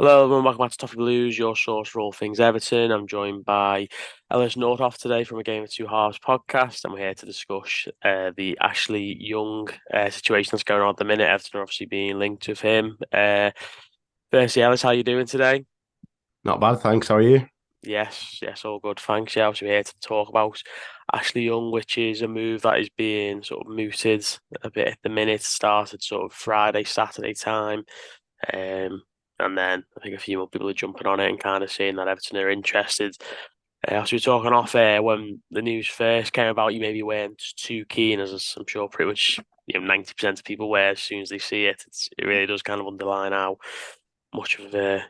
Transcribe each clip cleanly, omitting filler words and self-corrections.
Hello, everyone. Welcome back to Toffee Blues, your source for all things Everton. I'm joined by Ellis today from a Game of Two Halves podcast, and we're here to discuss the Ashley Young situation that's going on at the minute. Everton are obviously being linked with him. Firstly, Ellis, how you doing today? Not bad, thanks. How are you? Yes, all good. Thanks. Yeah, obviously we're here to talk about Ashley Young, which is a move that is being sort of mooted a bit at the minute. Started sort of Friday, Saturday time. Um, and then I think a few more people are jumping on it and kind of saying that Everton are interested. As we were talking off air, when the news first came about, you maybe weren't too keen, as I'm sure pretty much 90% of people were as soon as they see it. It really does kind of underline how much of a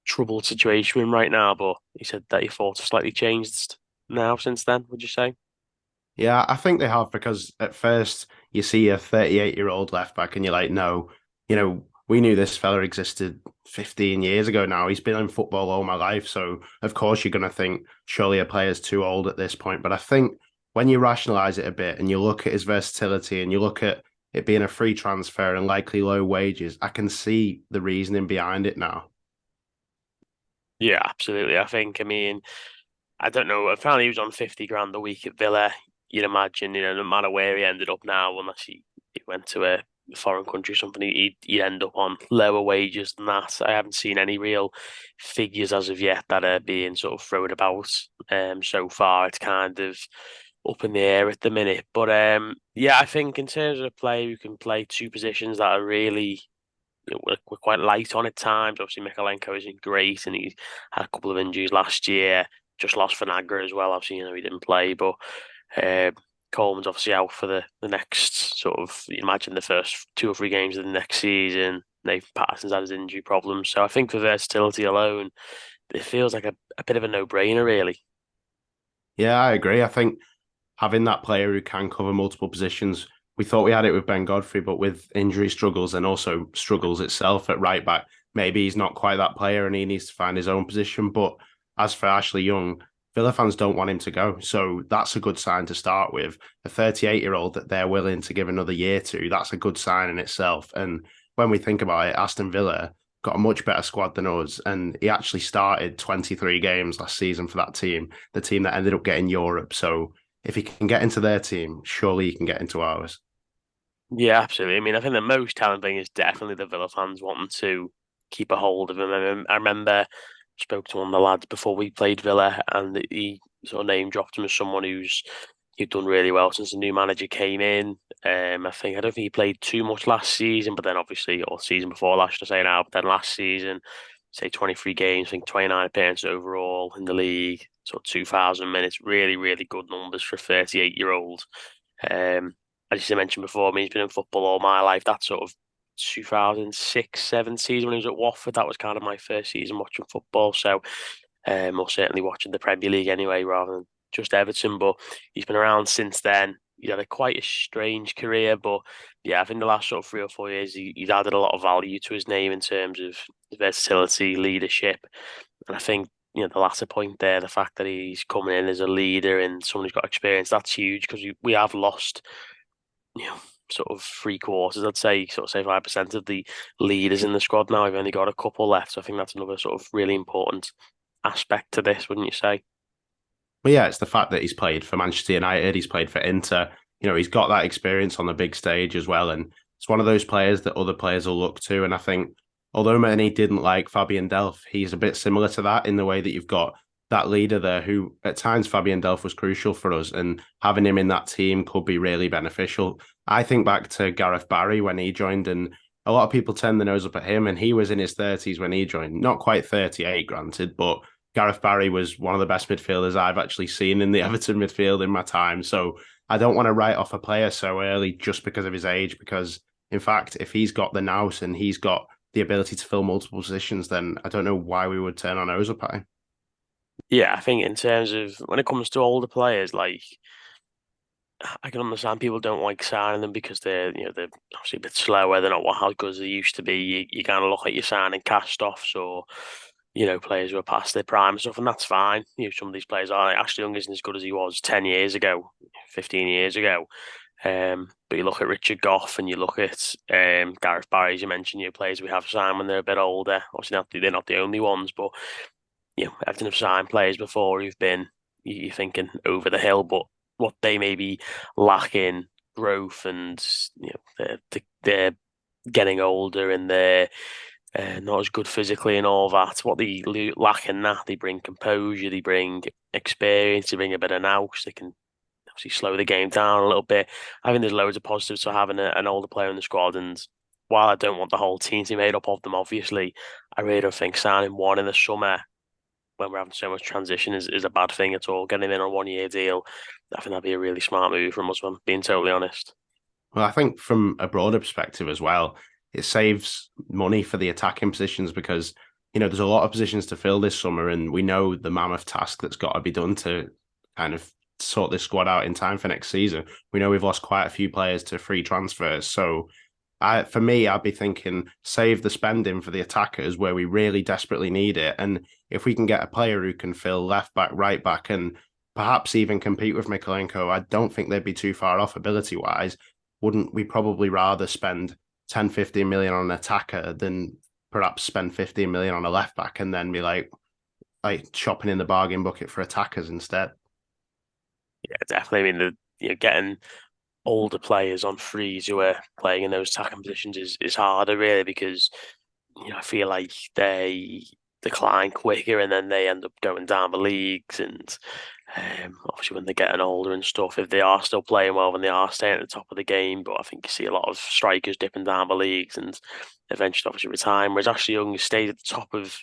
troubled situation we're in right now. But he said that your thoughts have slightly changed now since then, would you say? Yeah, I think they have because at first you see a 38-year-old left back and you're like, no, we knew this fella existed 15 years ago now. He's been in football all my life. So, of course, you're going to think surely a player's too old at this point. But I think when you rationalize it a bit and you look at his versatility and you look at it being a free transfer and likely low wages, I can see the reasoning behind it now. Yeah, absolutely. I mean, I don't know. Apparently, he was on 50 grand a week at Villa. You'd imagine, no matter where he ended up now, unless he went to a foreign country or something, he'd end up on lower wages than that. I haven't seen any real figures as of yet that are being sort of thrown about. So far, it's kind of up in the air at the minute. But yeah, I think in terms of a player who can play two positions that are really we're quite light on at times. Obviously, Mikalenko isn't great, and he had a couple of injuries last year. Just lost Fanagra as well. Obviously, he didn't play, but uh, Coleman's obviously out for the next sort of. You imagine the first two or three games of the next season. Nathan Patterson's had his injury problems, so I think for versatility alone, it feels like a bit of a no-brainer, really. Yeah, I agree. I think having that player who can cover multiple positions. We thought we had it with Ben Godfrey, but with injury struggles and also struggles itself at right back, maybe he's not quite that player and he needs to find his own position. But as for Ashley Young, Villa fans don't want him to go. So that's a good sign to start with. A 38-year-old that they're willing to give another year to, that's a good sign in itself. And when we think about it, Aston Villa got a much better squad than us. And he actually started 23 games last season for that team, the team that ended up getting Europe. So if he can get into their team, surely he can get into ours. Yeah, absolutely. I mean, I think the most telling thing is definitely the Villa fans wanting to keep a hold of him. I remember spoke to one of the lads before we played Villa, and he sort of name dropped him as someone who'd done really well since the new manager came in. I don't think he played too much last season, but then obviously or season before last, should I say now, but then last season, say 23 games, I think 29 appearances overall in the league, sort of 2,000 minutes, really good numbers for a 38-year-old. Um, as you mentioned before, I mean, he's been in football all my life. That sort of 2006, 7 season when he was at Watford, that was kind of my first season watching football. So, or certainly watching the Premier League anyway, rather than just Everton. But he's been around since then. He had quite a strange career, but yeah, I think the last sort of 3 or 4 years, he's added a lot of value to his name in terms of versatility, leadership, and I think the latter point there, the fact that he's coming in as a leader and someone who's got experience, that's huge because we have lost you know, sort of three quarters, I'd say, sort of say 5% of the leaders in the squad now. I've only got a couple left. So I think that's another sort of really important aspect to this, wouldn't you say? But yeah, it's the fact that he's played for Manchester United, he's played for Inter. He's got that experience on the big stage as well. And it's one of those players that other players will look to. And I think, although many didn't like Fabian Delph, he's a bit similar to that in the way that you've got that leader there who, at times, Fabian Delph was crucial for us. And having him in that team could be really beneficial. I think back to Gareth Barry when he joined, and a lot of people turn the nose up at him. And he was in his 30s when he joined, not quite 38, granted, but Gareth Barry was one of the best midfielders I've actually seen in the Everton midfield in my time. So I don't want to write off a player so early just because of his age, because in fact, if he's got the nous and he's got the ability to fill multiple positions, then I don't know why we would turn our nose up at him. Yeah, I think in terms of when it comes to older players, like I can understand people don't like signing them because they're obviously a bit slower. They're not how good as they used to be. You kind of look at your signing cast offs or players who are past their prime and stuff, and that's fine. Some of these players are Ashley Young isn't as good as he was 10 years ago, 15 years ago. But you look at Richard Goff and you look at Gareth Barry, as you mentioned, your players we have signed when they're a bit older. Obviously, they're not the only ones, but Everton have signed players before who've been you're thinking over the hill, but what they maybe lack in growth and they're getting older and they're not as good physically and all that. What they lack in that, they bring composure, they bring experience, they bring a bit of nous. They can obviously slow the game down a little bit. I think there's loads of positives to having an older player in the squad. And while I don't want the whole team to be made up of them, obviously, I really don't think signing one in the summer when we're having so much transition is a bad thing at all. Getting him in on a 1 year deal, I think that'd be a really smart move from us, man, being totally honest. Well, I think from a broader perspective as well, it saves money for the attacking positions because, there's a lot of positions to fill this summer, and we know the mammoth task that's got to be done to kind of sort this squad out in time for next season. We know we've lost quite a few players to free transfers. So for me, I'd be thinking save the spending for the attackers where we really desperately need it. And if we can get a player who can fill left back, right back, and perhaps even compete with Mikolenko, I don't think they'd be too far off ability wise. Wouldn't we probably rather spend 10, 15 million on an attacker than perhaps spend 15 million on a left back and then be like shopping in the bargain bucket for attackers instead? Yeah, definitely. I mean, getting older players on frees who are playing in those attacking positions is harder, really, because I feel like they decline quicker and then they end up going down the leagues. And obviously, when they're getting older and stuff, if they are still playing well, then they are staying at the top of the game. But I think you see a lot of strikers dipping down the leagues and eventually, obviously, retire. Whereas Ashley Young has stayed at the top of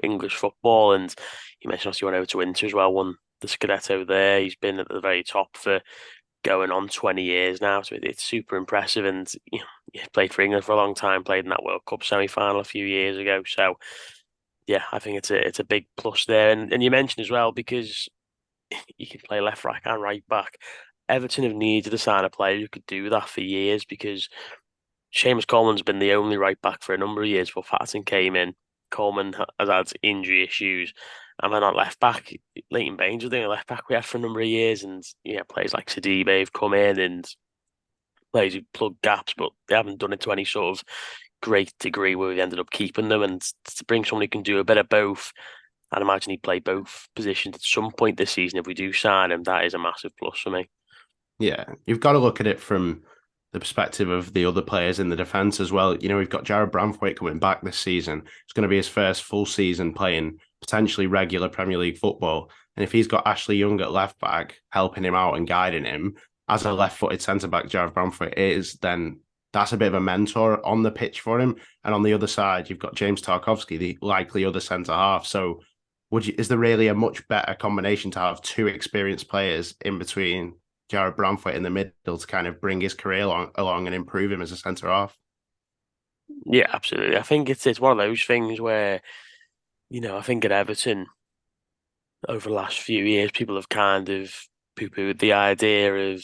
English football. And you mentioned also he went over to Inter as well, won the Scudetto there. He's been at the very top for going on 20 years now, so it's super impressive. And he played for England for a long time, played in that World Cup semi-final a few years ago. So yeah, I think it's a big plus there. And you mentioned as well because you can play left, right, and right back. Everton have needed to sign a player who could do that for years because Seamus Coleman's been the only right back for a number of years. But Patterson came in. Coleman has had injury issues. And then on left back, Leighton Baines was the only left back we had for a number of years. And players like Sidibe have come in and players who plug gaps, but they haven't done it to any sort of great degree where we ended up keeping them. And to bring someone who can do a bit of both, I'd imagine he'd play both positions at some point this season if we do sign him. That is a massive plus for me. Yeah, you've got to look at it from the perspective of the other players in the defence as well. We've got Jared Branthwaite coming back this season. It's going to be his first full season playing potentially regular Premier League football. And if he's got Ashley Young at left back helping him out and guiding him as a left-footed centre back, Jared Branthwaite is, then that's a bit of a mentor on the pitch for him. And on the other side, you've got James Tarkowski, the likely other centre half. So is there really a much better combination to have two experienced players in between Jared Branthwaite in the middle to kind of bring his career along and improve him as a centre half? Yeah, absolutely. I think it's one of those things where, I think at Everton over the last few years, people have kind of poo-pooed the idea of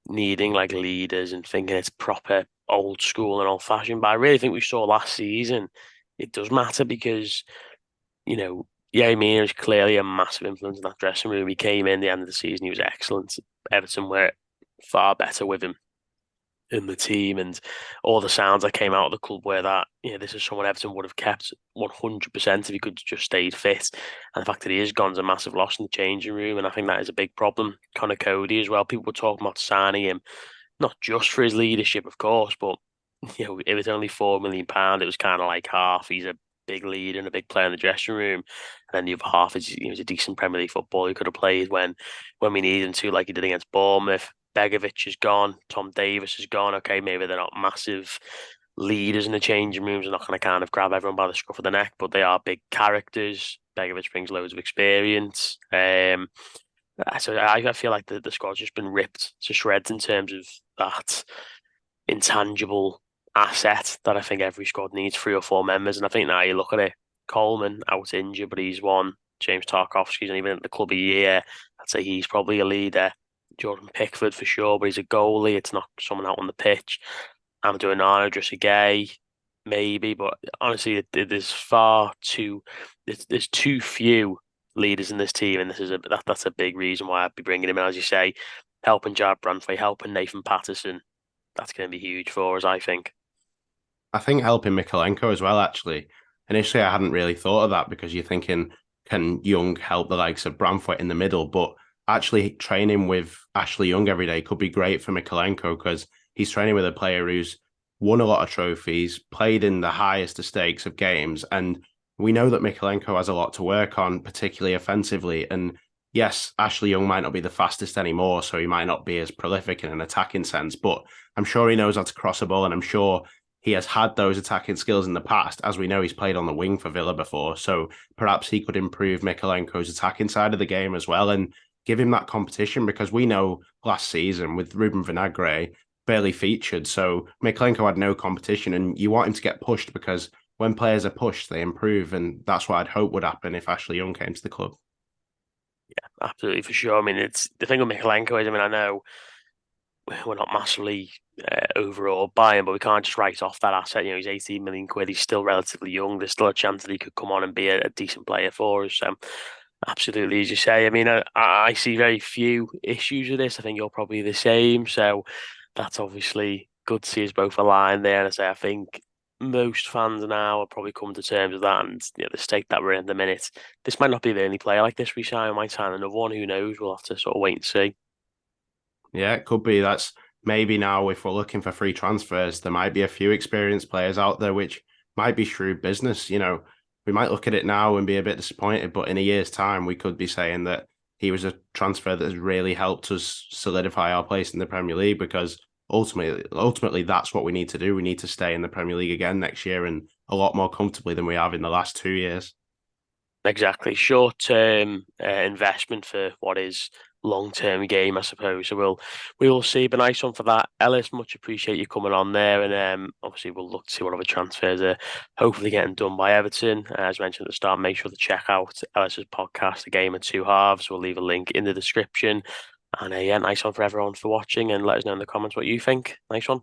needing like leaders and thinking it's proper old school and old fashioned. But I really think we saw last season it does matter because, yeah, Mina is clearly a massive influence in that dressing room. He came in the end of the season, he was excellent. Everton were far better with him in the team, and all the sounds that came out of the club were that this is someone Everton would have kept 100% if he could just stayed fit. And the fact that he is gone is a massive loss in the changing room, and I think that is a big problem. Connor Cody as well. People were talking about signing him not just for his leadership, of course, but it was only £4 million. It was kind of like half he's a big leader and a big player in the dressing room, and then the other half is he's a decent Premier League footballer who could have played when we needed him to, like he did against Bournemouth. Begovic is gone. Tom Davis is gone. Okay, maybe they're not massive leaders in the changing rooms. They're not going to kind of grab everyone by the scruff of the neck, but they are big characters. Begovic brings loads of experience. So I feel like the squad's just been ripped to shreds in terms of that intangible asset that I think every squad needs 3 or 4 members. And I think now you look at it, Coleman out injured, but he's won. James Tarkowski's not even at the club a year. I'd say he's probably a leader. Jordan Pickford for sure, but he's a goalie. It's not someone out on the pitch. I'm doing Arno just a gay, maybe, but honestly, there's far too there's too few leaders in this team, and that's a big reason why I'd be bringing him in. As you say, helping Jared Brantford, helping Nathan Patterson. That's going to be huge for us, I think. I think helping Mikalenko as well, actually. Initially, I hadn't really thought of that because you're thinking, can Young help the likes of Bramford in the middle? But actually, training with Ashley Young every day could be great for Mikalenko because he's training with a player who's won a lot of trophies, played in the highest of stakes of games. And we know that Mikalenko has a lot to work on, particularly offensively. And yes, Ashley Young might not be the fastest anymore, so he might not be as prolific in an attacking sense, but I'm sure he knows how to cross a ball, and I'm sure he has had those attacking skills in the past. As we know, he's played on the wing for Villa before. So perhaps he could improve Mikalenko's attacking side of the game as well and give him that competition because we know last season with Ruben Vinagre barely featured. So Mikalenko had no competition and you want him to get pushed because when players are pushed, they improve. And that's what I'd hope would happen if Ashley Young came to the club. Absolutely, for sure. I mean, it's the thing with Mikalenko is, I mean, I know we're not massively overall buying, but we can't just write off that asset. He's 18 million quid. He's still relatively young. There's still a chance that he could come on and be a decent player for us. Absolutely, as you say. I mean, I see very few issues with this. I think you're probably the same. So that's obviously good to see us both aligned there. And I say, I think most fans now have probably come to terms with that. And the state that we're in at the minute, this might not be the only player like this we sign. We might sign another one. Who knows? We'll have to sort of wait and see. Yeah, it could be. That's maybe now if we're looking for free transfers, there might be a few experienced players out there which might be shrewd business. We might look at it now and be a bit disappointed, but in a year's time, we could be saying that he was a transfer that has really helped us solidify our place in the Premier League because ultimately that's what we need to do. We need to stay in the Premier League again next year and a lot more comfortably than we have in the last 2 years. Exactly. Short-term investment for what is long-term game, I suppose. So we will see. But nice one for that, Ellis. Much appreciate you coming on there, and obviously we'll look to see what other transfers are hopefully getting done by Everton. As mentioned at the start, make sure to check out Ellis's podcast, The Game of Two Halves. We'll leave a link in the description. And yeah, nice one for everyone for watching, and let us know in the comments what you think. Nice one.